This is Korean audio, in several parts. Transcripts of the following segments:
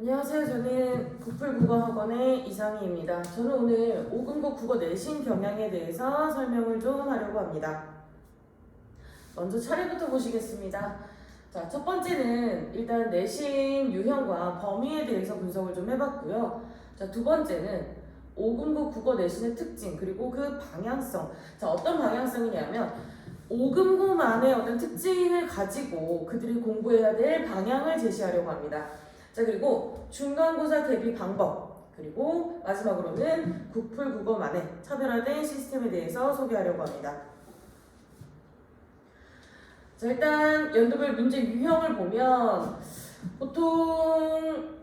안녕하세요. 저는 국풀국어학원의 이상희입니다. 저는 오늘 5금고 국어 내신 경향에 대해서 설명을 좀 하려고 합니다. 먼저 차례부터 보시겠습니다. 자, 첫 번째는 일단 내신 유형과 범위에 대해서 분석을 좀 해봤고요. 자, 두 번째는 5금고 국어 내신의 특징 그리고 그 방향성. 자, 어떤 방향성이냐면 5금고만의 어떤 특징을 가지고 그들이 공부해야 될 방향을 제시하려고 합니다. 자, 그리고 중간고사 대비 방법, 그리고 마지막으로는 국풀국어만의 차별화된 시스템에 대해서 소개하려고 합니다. 자, 일단 연도별 문제 유형을 보면 보통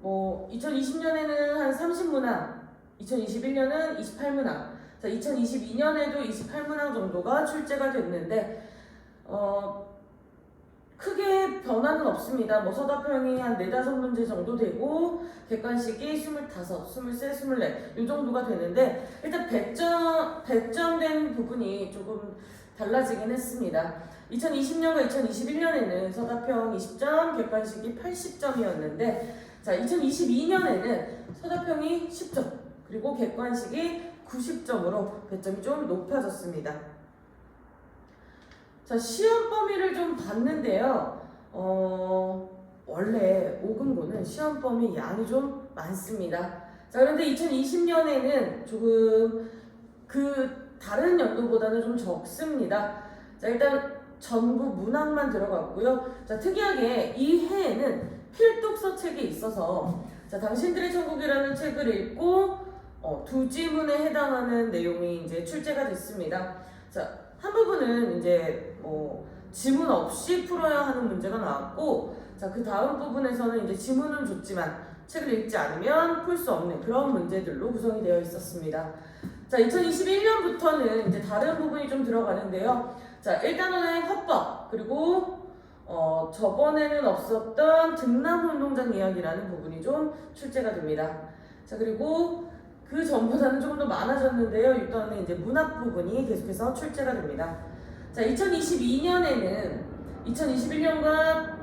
2020년에는 한 30문항, 2021년은 28문항, 자, 2022년에도 28문항 정도가 출제가 됐는데 크게 변화는 없습니다. 서답형이 한 4, 5문제 정도 되고 객관식이 25, 23, 24 이 정도가 되는데 일단 배점된 부분이 조금 달라지긴 했습니다. 2020년과 2021년에는 서답형 20점, 객관식이 80점이었는데 자, 2022년에는 서답형이 10점, 그리고 객관식이 90점으로 배점이 좀 높아졌습니다. 자, 시험 범위를 좀 봤는데요. 원래 5금고는 시험 범위 양이 좀 많습니다. 자, 그런데 2020년에는 조금 다른 연도보다는 좀 적습니다. 자, 일단 전부 문항만 들어갔고요. 자, 특이하게 이 해에는 필독서 책이 있어서 자, 당신들의 천국이라는 책을 읽고 두 지문에 해당하는 내용이 이제 출제가 됐습니다. 자, 한 부분은 이제 지문 없이 풀어야 하는 문제가 나왔고, 자, 그 다음 부분에서는 이제 지문은 줬지만 책을 읽지 않으면 풀 수 없는 그런 문제들로 구성이 되어 있었습니다. 자, 2021년부터는 이제 다른 부분이 좀 들어가는데요. 자, 일단은 화법, 그리고 저번에는 없었던 등남운동장 이야기라는 부분이 좀 출제가 됩니다. 자, 그리고 그 전보다는 조금 더 많아졌는데요. 일단은 이제 문학 부분이 계속해서 출제가 됩니다. 자, 2022년에는 2021년과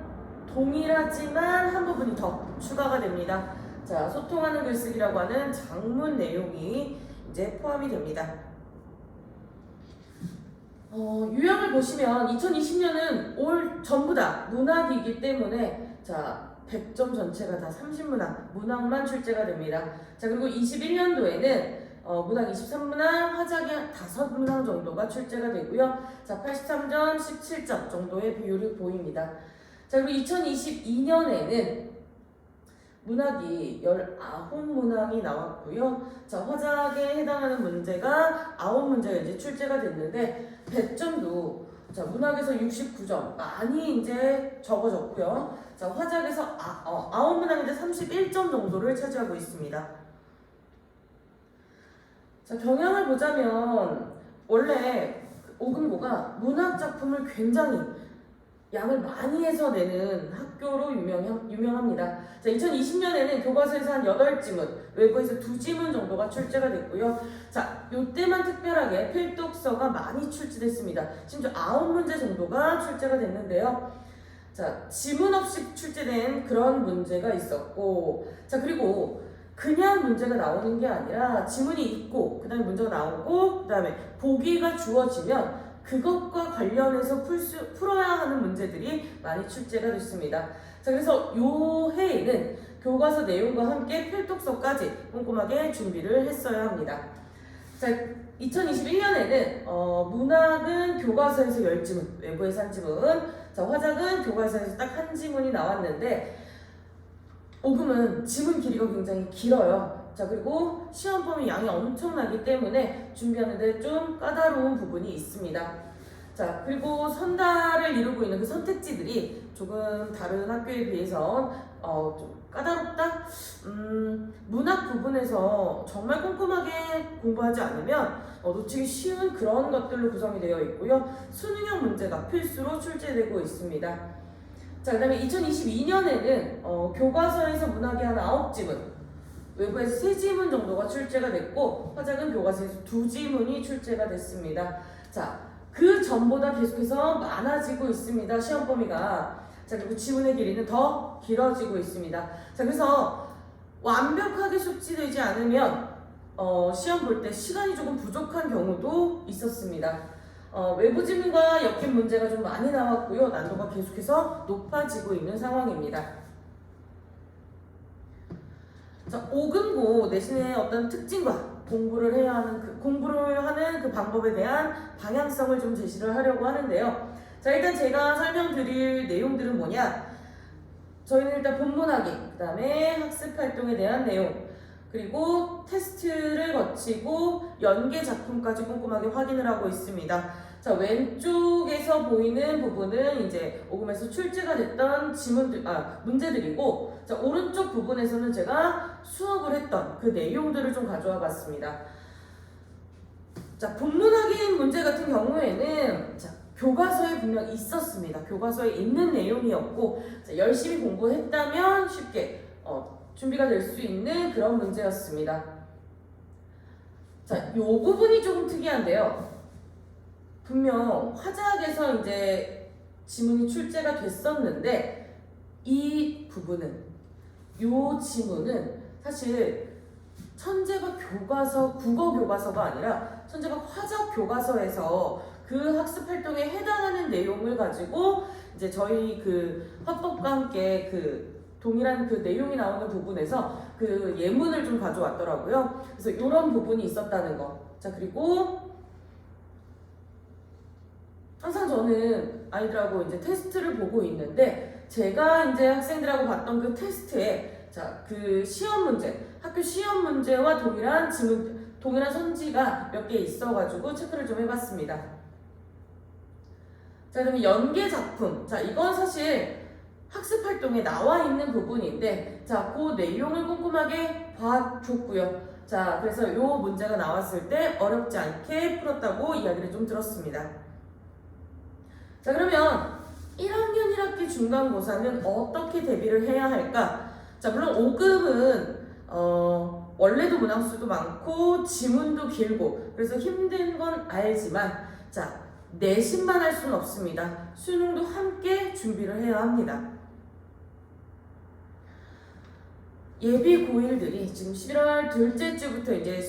동일하지만 한 부분이 더 추가가 됩니다. 자, 소통하는 글쓰기라고 하는 장문 내용이 이제 포함이 됩니다. 유형을 보시면 2020년은 올 전부 다 문학이기 때문에 자, 100점 전체가 다 30문항, 문학만 출제가 됩니다. 자, 그리고 21년도에는 문학 23문항, 화작이 5문항 정도가 출제가 되고요. 자, 83점, 17점 정도의 비율이 보입니다. 자, 그리고 2022년에는 문학이 19문항이 나왔고요. 자, 화작에 해당하는 문제가 9문제가 이제 출제가 됐는데 배점도 자, 문학에서 69점 많이 이제 적어졌고요. 자, 화작에서 9문항인데 31점 정도를 차지하고 있습니다. 자, 경향을 보자면 원래 5금고가 문학 작품을 굉장히 양을 많이 해서 내는 학교로 유명합니다. 자, 2020년에는 교과서에서 한 8지문, 외부에서 2지문 정도가 출제가 됐고요. 자, 요때만 특별하게 필독서가 많이 출제됐습니다. 심지어 9문제 정도가 출제가 됐는데요. 자, 지문 없이 출제된 그런 문제가 있었고, 자, 그리고 그냥 문제가 나오는 게 아니라 지문이 있고, 그 다음에 문제가 나오고, 그 다음에 보기가 주어지면 그것과 관련해서 풀어야 하는 문제들이 많이 출제가 됐습니다. 자, 그래서 요 해에는 교과서 내용과 함께 필독서까지 꼼꼼하게 준비를 했어야 합니다. 자, 2021년에는 문학은 교과서에서 10지문, 외부에서 1지문, 자, 화작은 교과서에서 딱 1지문이 나왔는데 5금은 지문 길이가 굉장히 길어요. 자, 그리고 시험 범위 양이 엄청나기 때문에 준비하는데 좀 까다로운 부분이 있습니다. 자, 그리고 선달을 이루고 있는 그 선택지들이 조금 다른 학교에 비해서 좀 까다롭다? 문학 부분에서 정말 꼼꼼하게 공부하지 않으면 놓치기 쉬운 그런 것들로 구성이 되어 있고요. 수능형 문제가 필수로 출제되고 있습니다. 자, 그 다음에 2022년에는 교과서에서 문학이 한 9지문, 외부에서 3지문 정도가 출제가 됐고, 화작은 교과서에서 2지문이 출제가 됐습니다. 자, 그 전보다 계속해서 많아지고 있습니다. 시험 범위가. 자, 그리고 지문의 길이는 더 길어지고 있습니다. 자, 그래서 완벽하게 숙지되지 않으면 시험 볼 때 시간이 조금 부족한 경우도 있었습니다. 외부 지문과 엮인 문제가 좀 많이 나왔고요. 난도가 계속해서 높아지고 있는 상황입니다. 자, 5금고 내신의 어떤 특징과 공부를 하는 그 방법에 대한 방향성을 좀 제시를 하려고 하는데요. 자, 일단 제가 설명드릴 내용들은 뭐냐? 저희는 일단 본문하기, 그 다음에 학습 활동에 대한 내용, 그리고 테스트를 거치고 연계 작품까지 꼼꼼하게 확인을 하고 있습니다. 자, 왼쪽에서 보이는 부분은 이제 오금에서 출제가 됐던 문제들이고, 자, 오른쪽 부분에서는 제가 수업을 했던 그 내용들을 좀 가져와 봤습니다. 자, 본문학인 문제 같은 경우에는 자, 교과서에 분명 있었습니다. 교과서에 있는 내용이었고, 자, 열심히 공부했다면 쉽게 준비가 될 수 있는 그런 문제였습니다. 자, 요 부분이 조금 특이한데요. 분명 화작에서 이제 지문이 출제가 됐었는데 이 부분은, 요 지문은 사실 천재가 교과서, 국어 교과서가 아니라 천재가 화작 교과서에서 그 학습 활동에 해당하는 내용을 가지고 이제 저희 그 화법과 함께 그 동일한 그 내용이 나오는 부분에서 그 예문을 좀 가져왔더라고요. 그래서 이런 부분이 있었다는 거. 자, 그리고 항상 저는 아이들하고 이제 테스트를 보고 있는데 제가 이제 학생들하고 봤던 그 테스트에 자, 그 시험 문제, 학교 시험 문제와 동일한 선지가 몇 개 있어가지고 체크를 좀 해봤습니다. 자, 그러면 연계 작품. 자, 이건 사실 학습 활동에 나와 있는 부분인데, 자, 그 내용을 꼼꼼하게 봐줬고요. 자, 그래서 이 문제가 나왔을 때 어렵지 않게 풀었다고 이야기를 좀 들었습니다. 자, 그러면 1학년 1학기 중간고사는 어떻게 대비를 해야 할까? 자, 물론 5급은 원래도 문항수도 많고 지문도 길고 그래서 힘든 건 알지만 자, 내신만 할 수는 없습니다. 수능도 함께 준비를 해야 합니다. 예비 고1들이 지금 11월 둘째 주부터 이제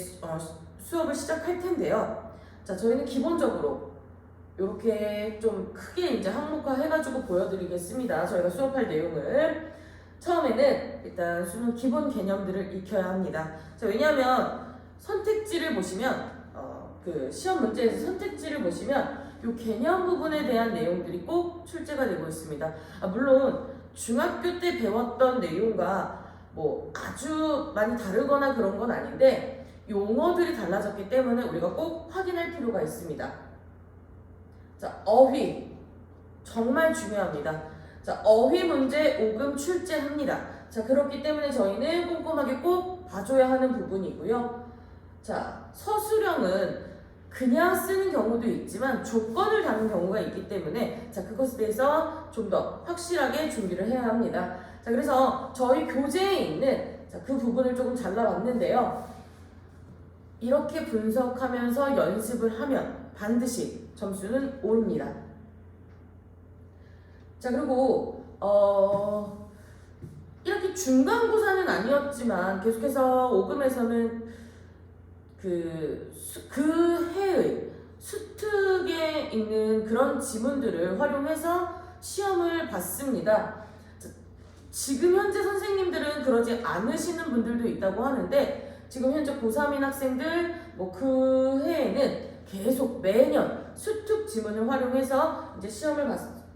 수업을 시작할 텐데요. 자, 저희는 기본적으로 이렇게 좀 크게 이제 항목화 해가지고 보여드리겠습니다. 저희가 수업할 내용을 처음에는 일단 수능 기본 개념들을 익혀야 합니다. 자, 왜냐하면 선택지를 보시면 그 시험 문제에서 선택지를 보시면 이 개념 부분에 대한 내용들이 꼭 출제가 되고 있습니다. 물론 중학교 때 배웠던 내용과 뭐 아주 많이 다르거나 그런 건 아닌데 용어들이 달라졌기 때문에 우리가 꼭 확인할 필요가 있습니다. 자, 어휘 정말 중요합니다. 자, 어휘 문제 5금 출제합니다. 자, 그렇기 때문에 저희는 꼼꼼하게 꼭 봐줘야 하는 부분이고요. 자, 서술형은 그냥 쓰는 경우도 있지만 조건을 다는 경우가 있기 때문에 자, 그것에 대해서 좀 더 확실하게 준비를 해야 합니다. 자, 그래서 저희 교재에 있는 자, 그 부분을 조금 잘라봤는데요. 이렇게 분석하면서 연습을 하면 반드시 점수는 오릅니다. 자, 그리고 이렇게 중간고사는 아니었지만 계속해서 5금에서는 그 해의 수특에 있는 그런 지문들을 활용해서 시험을 봤습니다. 지금 현재 선생님들은 그러지 않으시는 분들도 있다고 하는데 지금 현재 고3인 학생들 그 해에는 계속 매년 수특 지문을 활용해서 이제 시험을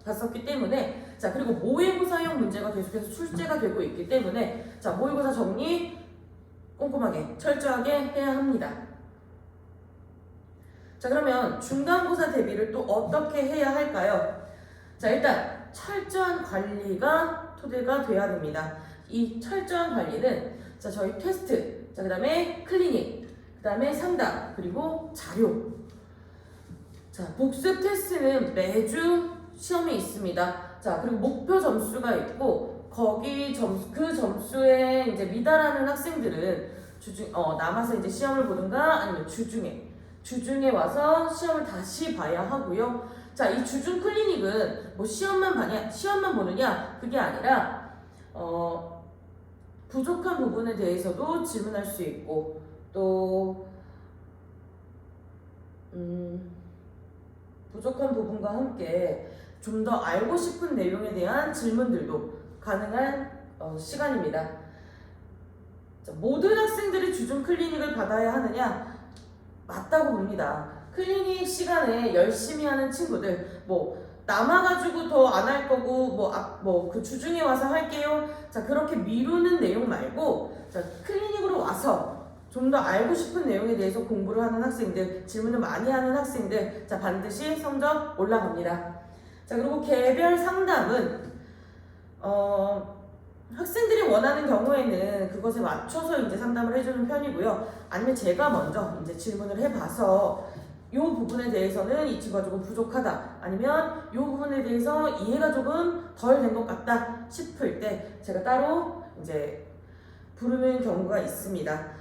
봤었기 때문에 자, 그리고 모의고사형 문제가 계속해서 출제가 되고 있기 때문에 자, 모의고사 정리 꼼꼼하게 철저하게 해야 합니다. 자, 그러면 중간고사 대비를 또 어떻게 해야 할까요? 자, 일단 철저한 관리가 토대가 돼야 됩니다. 이 철저한 관리는 자, 저희 테스트, 자, 그 다음에 클리닉, 그 다음에 상담, 그리고 자료. 자, 복습 테스트는 매주 시험이 있습니다. 자, 그리고 목표 점수가 있고 거기 그 점수에 이제 미달하는 학생들은 남아서 이제 시험을 보든가 아니면 주중에 와서 시험을 다시 봐야 하고요. 자, 자, 이 주중 클리닉은 뭐 시험만 보느냐 그게 아니라 부족한 부분에 대해서도 질문할 수 있고 또 부족한 부분과 함께 좀 더 알고 싶은 내용에 대한 질문들도 가능한 시간입니다. 자, 모든 학생들이 주중 클리닉을 받아야 하느냐? 맞다고 봅니다. 클리닉 시간에 열심히 하는 친구들, 뭐 남아가지고 더 안 할 거고 뭐 그 주중에 와서 할게요. 자, 그렇게 미루는 내용 말고 자, 클리닉으로 와서 좀 더 알고 싶은 내용에 대해서 공부를 하는 학생들, 질문을 많이 하는 학생들, 자, 반드시 성적 올라갑니다. 자, 그리고 개별 상담은 학생들이 원하는 경우에는 그것에 맞춰서 이제 상담을 해주는 편이고요. 아니면 제가 먼저 이제 질문을 해봐서 이 부분에 대해서는 이 친구가 조금 부족하다, 아니면 이 부분에 대해서 이해가 조금 덜 된 것 같다 싶을 때 제가 따로 이제 부르는 경우가 있습니다.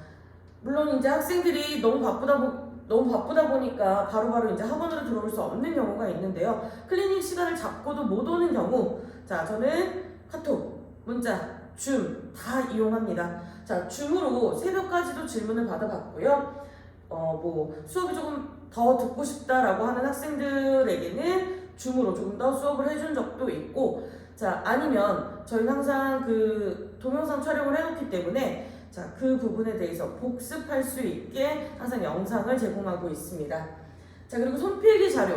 물론 이제 학생들이 너무 바쁘다 보니까 바로바로 이제 학원으로 들어올 수 없는 경우가 있는데요. 클리닉 시간을 잡고도 못 오는 경우, 자, 저는 카톡, 문자, 줌 다 이용합니다. 자, 줌으로 새벽까지도 질문을 받아봤고요. 뭐 수업이 조금 더 듣고 싶다라고 하는 학생들에게는 줌으로 조금 더 수업을 해준 적도 있고, 자, 아니면 저희는 항상 그 동영상 촬영을 해놓기 때문에 자, 그 부분에 대해서 복습할 수 있게 항상 영상을 제공하고 있습니다. 자, 그리고 손필기 자료.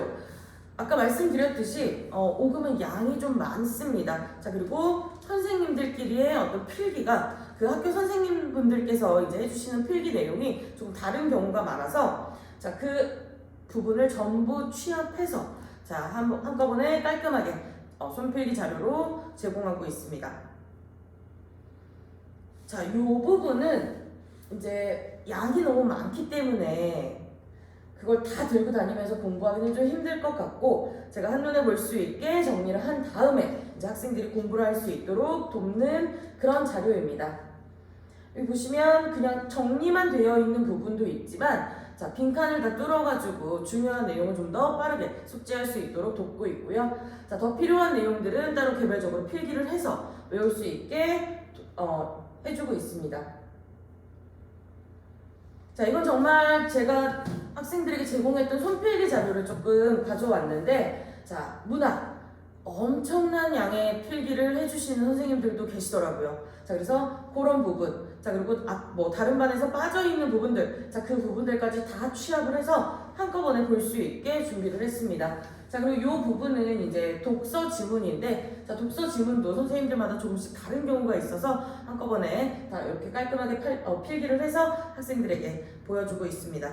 아까 말씀드렸듯이 오금은 양이 좀 많습니다. 자, 그리고 선생님들끼리의 어떤 필기가 그 학교 선생님분들께서 이제 해주시는 필기 내용이 좀 다른 경우가 많아서 자, 그 부분을 전부 취합해서 자, 한꺼번에 깔끔하게 손필기 자료로 제공하고 있습니다. 자, 이 부분은 이제 양이 너무 많기 때문에 그걸 다 들고 다니면서 공부하기는 좀 힘들 것 같고, 제가 한눈에 볼 수 있게 정리를 한 다음에 이제 학생들이 공부를 할 수 있도록 돕는 그런 자료입니다. 여기 보시면 그냥 정리만 되어 있는 부분도 있지만 자, 빈칸을 다 뚫어가지고 중요한 내용을 좀 더 빠르게 숙지할 수 있도록 돕고 있고요. 자, 더 필요한 내용들은 따로 개별적으로 필기를 해서 외울 수 있게 해주고 있습니다. 자, 이건 정말 제가 학생들에게 제공했던 손필기 자료를 조금 가져왔는데, 자, 문학 엄청난 양의 필기를 해주시는 선생님들도 계시더라고요. 자, 그래서 그런 부분, 자, 그리고 뭐 다른 반에서 빠져있는 부분들, 자, 그 부분들까지 다 취합을 해서 한꺼번에 볼 수 있게 준비를 했습니다. 자, 그리고 이 부분은 이제 독서 지문인데, 자, 독서 지문도 선생님들마다 조금씩 다른 경우가 있어서 한꺼번에 다 이렇게 깔끔하게 필기를 해서 학생들에게 보여주고 있습니다.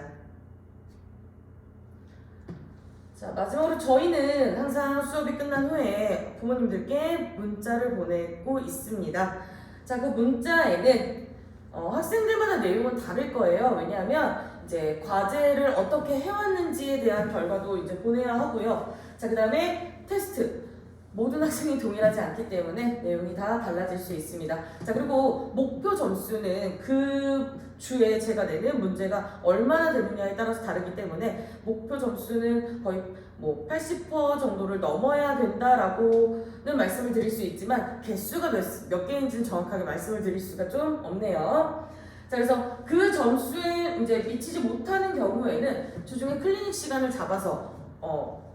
자, 마지막으로 저희는 항상 수업이 끝난 후에 부모님들께 문자를 보내고 있습니다. 자, 그 문자에는 학생들마다 내용은 다를 거예요. 왜냐하면 이제 과제를 어떻게 해왔는지에 대한 결과도 이제 보내야 하고요. 자, 그 다음에 테스트. 모든 학생이 동일하지 않기 때문에 내용이 다 달라질 수 있습니다. 자, 그리고 목표 점수는 그 주에 제가 내는 문제가 얼마나 되느냐에 따라서 다르기 때문에 목표 점수는 거의 뭐 80% 정도를 넘어야 된다라고는 말씀을 드릴 수 있지만 개수가 몇 개인지는 정확하게 말씀을 드릴 수가 좀 없네요. 자, 그래서 그 점수에 이제 미치지 못하는 경우에는 주중에 클리닉 시간을 잡아서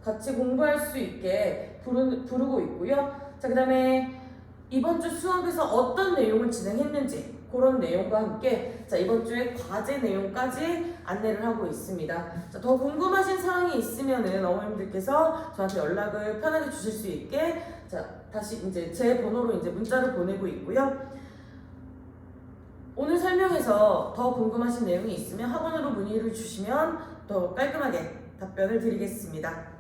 같이 공부할 수 있게 부르고 있고요. 자, 그 다음에 이번 주 수업에서 어떤 내용을 진행했는지 그런 내용과 함께 자, 이번 주에 과제 내용까지 안내를 하고 있습니다. 자, 더 궁금하신 사항이 있으면은 어머님들께서 저한테 연락을 편하게 주실 수 있게 자, 다시 이제 제 번호로 이제 문자를 보내고 있고요. 오늘 설명에서 더 궁금하신 내용이 있으면 학원으로 문의를 주시면 더 깔끔하게 답변을 드리겠습니다.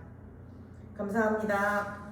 감사합니다.